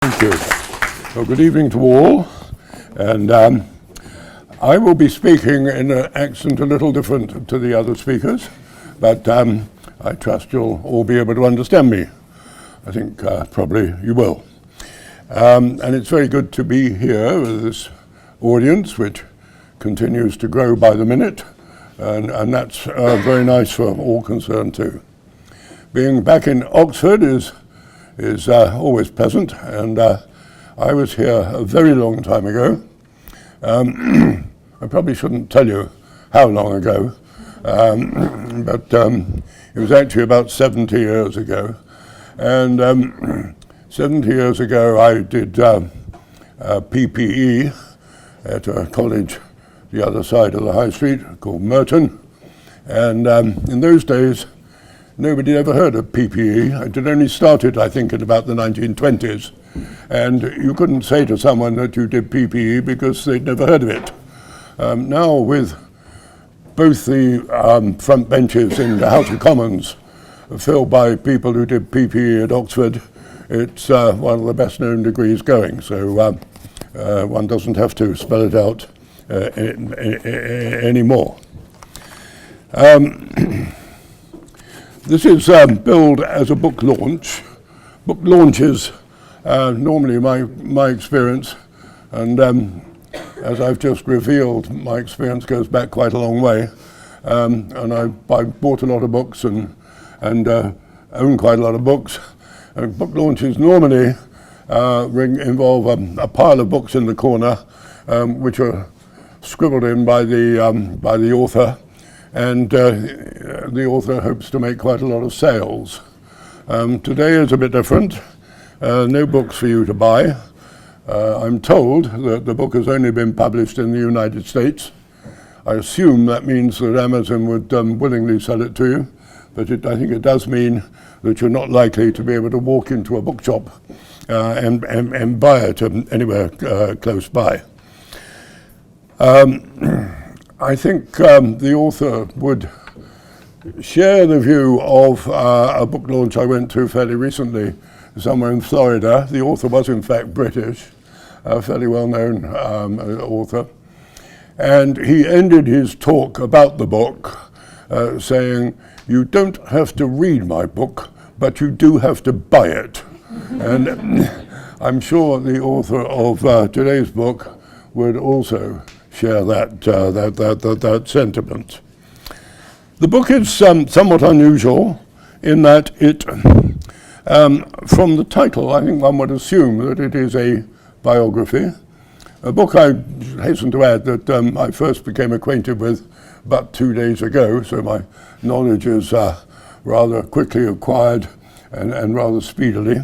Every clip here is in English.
Thank you. Well, good evening to all. And I will be speaking in an accent a little different to the other speakers, but I trust you'll all be able to understand me. I think probably you will. And it's very good to be here with this audience, which continues to grow by the minute, and that's very nice for all concerned too. Being back in Oxford is always pleasant, and I was here a very long time ago. I probably shouldn't tell you how long ago, but it was actually about 70 years ago. And 70 years ago I did PPE at a college the other side of the high street called Merton. And in those days, nobody ever heard of PPE. It had only started, I think, in about the 1920s. And you couldn't say to someone that you did PPE because they'd never heard of it. Now, with both the front benches in the House of Commons filled by people who did PPE at Oxford, it's one of the best known degrees going. So one doesn't have to spell it out anymore. This is billed as a book launch. Book launches, normally my experience, and as I've just revealed, my experience goes back quite a long way. And I bought a lot of books and own quite a lot of books. And book launches normally involve a pile of books in the corner, which are scribbled in by the author. And the author hopes to make quite a lot of sales. Today is a bit different. No books for you to buy. I'm told that the book has only been published in the United States. I assume that means that Amazon would willingly sell it to you, but I think it does mean that you're not likely to be able to walk into a bookshop and buy it anywhere close by. I think the author would share the view of a book launch I went to fairly recently, somewhere in Florida. The author was in fact British, a fairly well-known author. And he ended his talk about the book saying, "You don't have to read my book, but you do have to buy it." And I'm sure the author of today's book would also share that sentiment. The book is somewhat unusual in that it, from the title, I think one would assume that it is a biography. A book, I hasten to add, that I first became acquainted with about 2 days ago, so my knowledge is rather quickly acquired and rather speedily.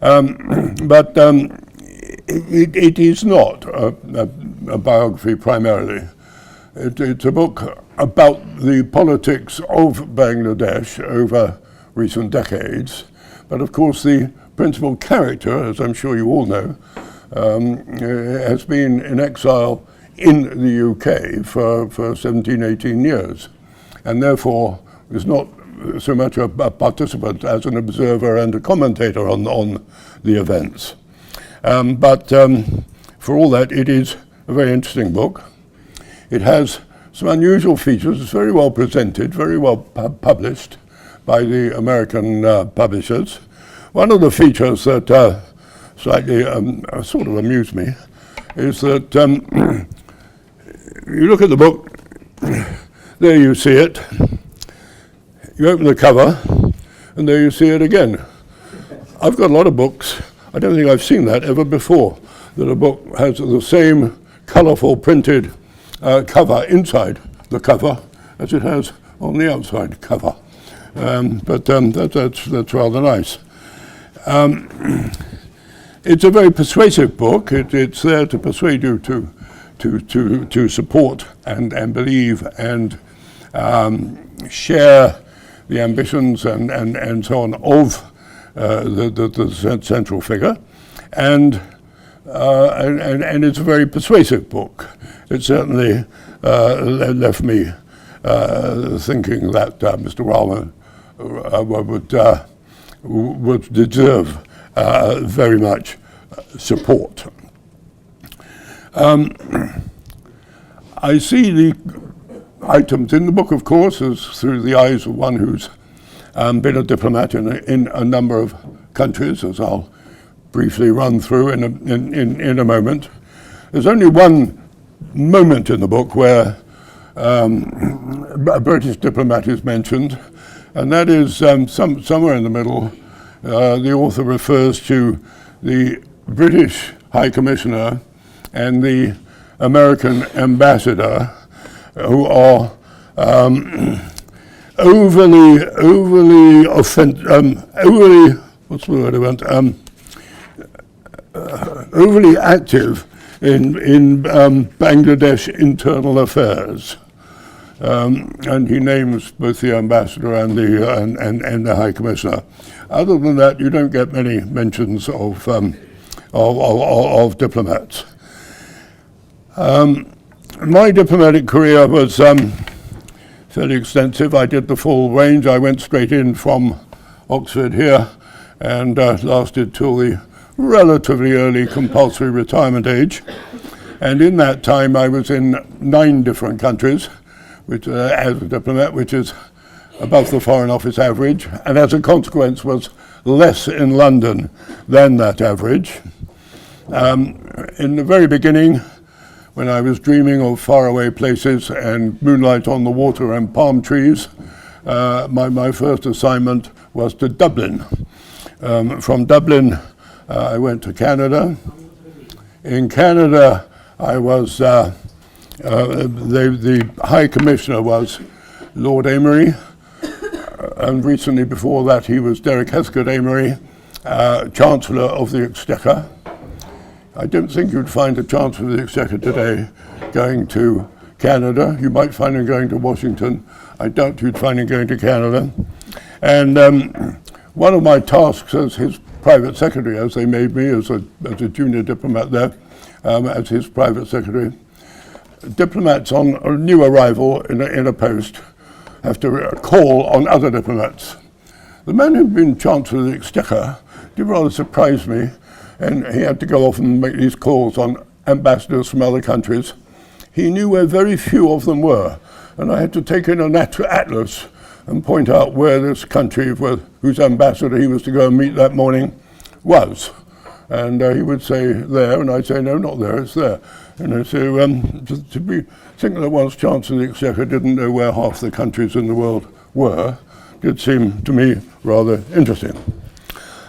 But it is not a biography primarily. It's a book about the politics of Bangladesh over recent decades. But of course the principal character, as I'm sure you all know, has been in exile in the UK for 17, 18 years, and therefore is not so much a participant as an observer and a commentator on the events. But for all that, it is a very interesting book. It has some unusual features. It's very well presented, very well published by the American publishers. One of the features that slightly sort of amused me is that you look at the book, there you see it, you open the cover, and there you see it again. I've got a lot of books. I don't think I've seen that ever before, that a book has the same colourful printed cover inside the cover as it has on the outside cover. But that's rather nice. It's a very persuasive book. It's there to persuade you to support and believe and share the ambitions and so on of the central figure, and it's a very persuasive book. It certainly left me thinking that Mr. Rahman would deserve very much support. I see the items in the book, of course, as through the eyes of one who's been a diplomat in a number of countries, as I'll briefly run through in a moment. There's only one moment in the book where a British diplomat is mentioned, and that is somewhere in the middle. The author refers to the British High Commissioner and the American ambassador, who are overly active in Bangladesh internal affairs, and he names both the ambassador and the High Commissioner. Other than that, you don't get many mentions of diplomats. My diplomatic career was fairly extensive. I did the full range. I went straight in from Oxford here and lasted till the relatively early compulsory retirement age. And in that time, I was in 9 different countries, which, as a diplomat, which is above the Foreign Office average, and as a consequence was less in London than that average. In the very beginning, when I was dreaming of faraway places and moonlight on the water and palm trees, my first assignment was to Dublin. From Dublin, I went to Canada. In Canada, I was, the High Commissioner was Lord Amery, and recently before that he was Derek Heskett Amery, Chancellor of the Exchequer. I don't think you'd find a Chancellor of the Exchequer today going to Canada. You might find him going to Washington. I doubt you'd find him going to Canada. And one of my tasks as his private secretary, as they made me as a junior diplomat there, as his private secretary, diplomats on a new arrival in a post have to call on other diplomats. The man who'd been Chancellor of the Exchequer did rather surprise me, and he had to go off and make these calls on ambassadors from other countries. He knew where very few of them were, and I had to take in an atlas and point out where this country whose ambassador he was to go and meet that morning was. And he would say there, and I'd say, no, not there, it's there. And so to be thinking that one's Chancellor of the Exchequer didn't know where half the countries in the world were did seem to me rather interesting.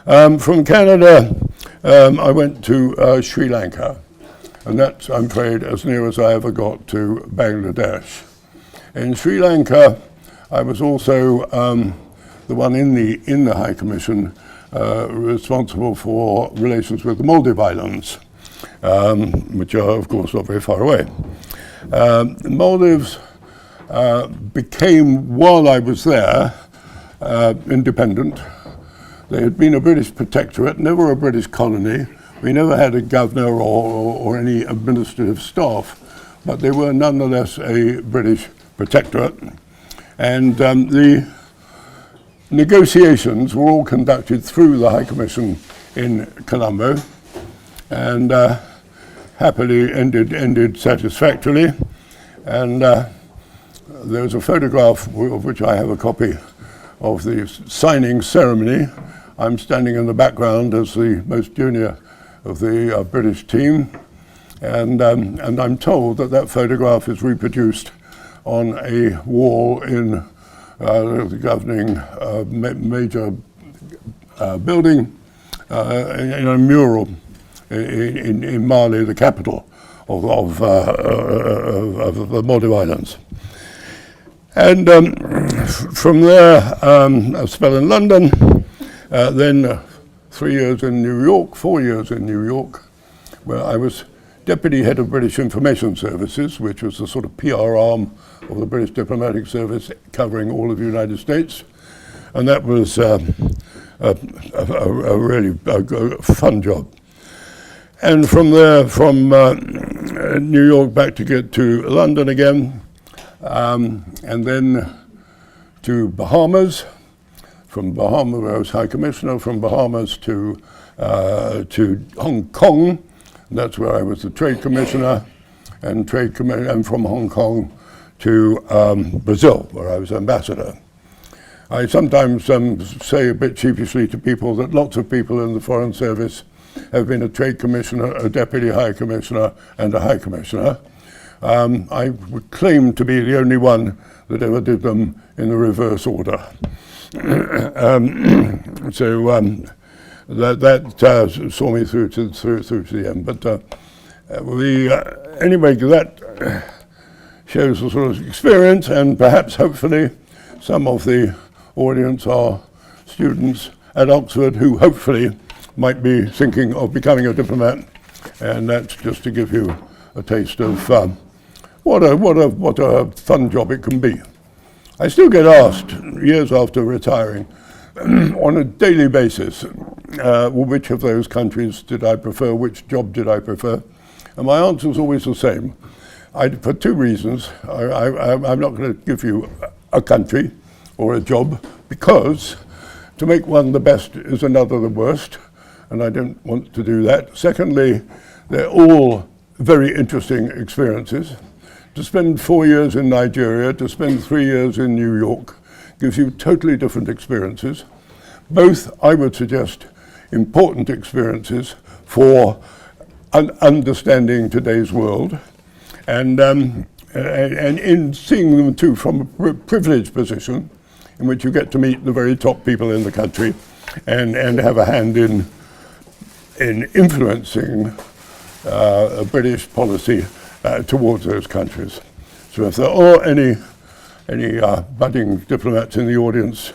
From Canada, I went to Sri Lanka, and that's, I'm afraid, as near as I ever got to Bangladesh. In Sri Lanka, I was also the one in the High Commission responsible for relations with the Maldive Islands, which are, of course, not very far away. The Maldives became, while I was there, independent. They had been a British protectorate, never a British colony. We never had a governor or any administrative staff, but they were nonetheless a British protectorate. And the negotiations were all conducted through the High Commission in Colombo, and happily ended satisfactorily. And there was a photograph of which I have a copy of the signing ceremony. I'm standing in the background as the most junior of the British team, and I'm told that photograph is reproduced on a wall in the governing major building in a mural in Mali, the capital of the Maldive Islands. And from there, a spell in London, then 3 years in New York, 4 years in New York, where I was Deputy Head of British Information Services, which was the sort of PR arm of the British Diplomatic Service covering all of the United States. And that was a really fun job. And from there, from New York back to get to London again, and then to Bahamas. From Bahamas, where I was High Commissioner, from Bahamas to to Hong Kong. That's where I was the Trade Commissioner, and from Hong Kong to Brazil, where I was ambassador. I sometimes say a bit sheepishly to people that lots of people in the Foreign Service have been a Trade Commissioner, a Deputy High Commissioner, and a High Commissioner. I would claim to be the only one that ever did them in the reverse order. That saw me through to the end. But anyway, that shows the sort of experience, and perhaps, hopefully, some of the audience are students at Oxford who hopefully might be thinking of becoming a diplomat, and that's just to give you a taste of what a fun job it can be. I still get asked, years after retiring, on a daily basis, which of those countries did I prefer, which job did I prefer? And my answer is always the same. For two reasons. I'm not going to give you a country or a job, because to make one the best is another the worst, and I don't want to do that. Secondly, they're all very interesting experiences. To spend 4 years in Nigeria, to spend 3 years in New York, gives you totally different experiences. Both, I would suggest, important experiences for understanding today's world, and in seeing them too from a privileged position, in which you get to meet the very top people in the country and have a hand in influencing British policy towards those countries. So if there are any budding diplomats in the audience,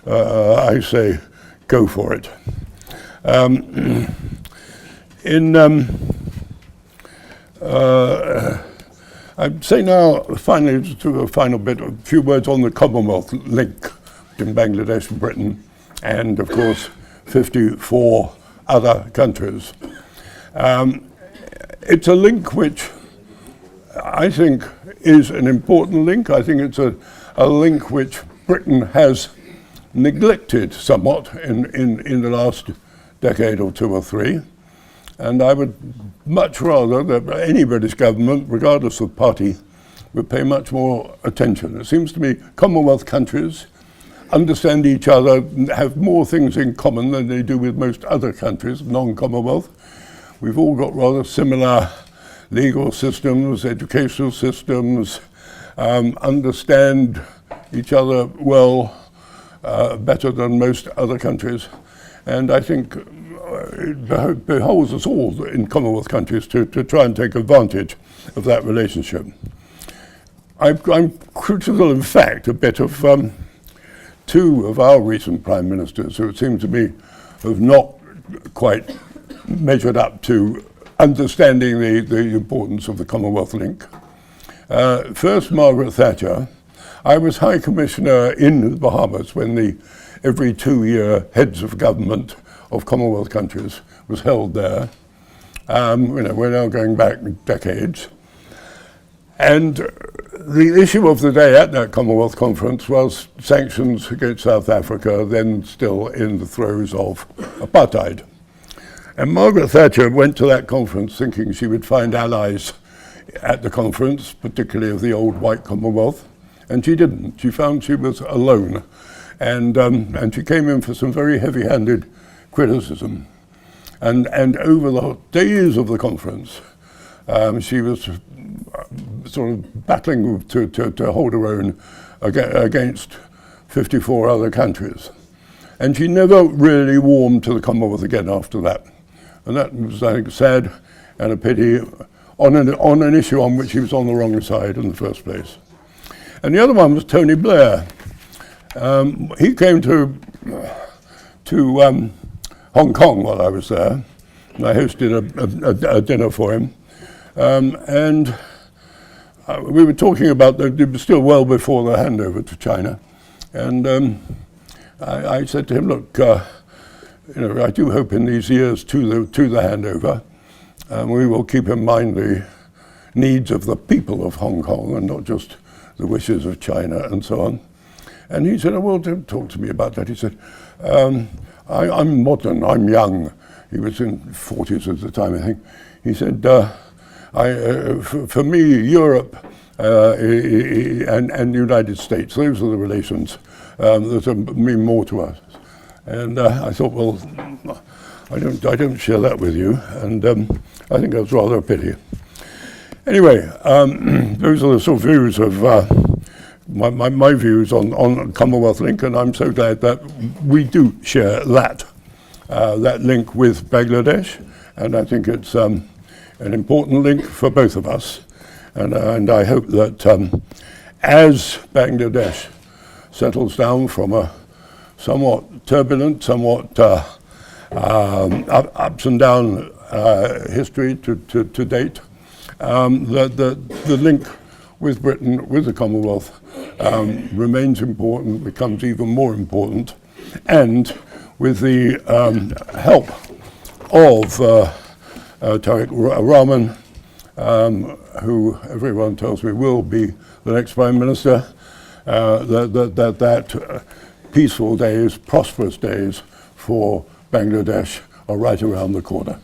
I say go for it. I'd say now, finally, to a final bit, a few words on the Commonwealth link between Bangladesh and Britain, and of course 54 other countries. It's a link which I think is an important link. I think it's a link which Britain has neglected somewhat in the last decade or two or three. And I would much rather that any British government, regardless of party, would pay much more attention. It seems to me Commonwealth countries understand each other, have more things in common than they do with most other countries, non-Commonwealth. We've all got rather similar legal systems, educational systems, understand each other well, better than most other countries. And I think it behoves us all in Commonwealth countries to try and take advantage of that relationship. I'm critical, in fact, a bit of two of our recent prime ministers who it seems to me have not quite measured up to understanding the importance of the Commonwealth link. First, Margaret Thatcher. I was High Commissioner in the Bahamas when the every 2-year heads of government of Commonwealth countries was held there. We're now going back decades. And the issue of the day at that Commonwealth conference was sanctions against South Africa, then still in the throes of apartheid. And Margaret Thatcher went to that conference thinking she would find allies at the conference, particularly of the old white Commonwealth, and she didn't. She found she was alone. And she came in for some very heavy-handed criticism. And over the days of the conference, she was sort of battling to hold her own against 54 other countries. And she never really warmed to the Commonwealth again after that. And that was, I think, sad and a pity on an issue on which she was on the wrong side in the first place. And the other one was Tony Blair. He came to Hong Kong while I was there, and I hosted a dinner for him. And we were talking about, it was still well before the handover to China. And I said to him, look, I do hope in these years to the handover, we will keep in mind the needs of the people of Hong Kong and not just the wishes of China and so on. And he said, oh, well, don't talk to me about that. He said, I'm modern, I'm young. he was in 40s at the time, I think. He said, for me, Europe and the United States, those are the relations that mean more to us. And I thought, well, I don't share that with you, and I think that's rather a pity. Anyway, those are the sort of views of my views on Commonwealth Link, and I'm so glad that we do share that link with Bangladesh, and I think it's an important link for both of us, and I hope that as Bangladesh settles down from a somewhat turbulent, somewhat ups and down history to date, the link with Britain, with the Commonwealth, remains important, becomes even more important, and with the help of Tarique Rahman, who everyone tells me will be the next Prime Minister, that peaceful days, prosperous days for Bangladesh are right around the corner.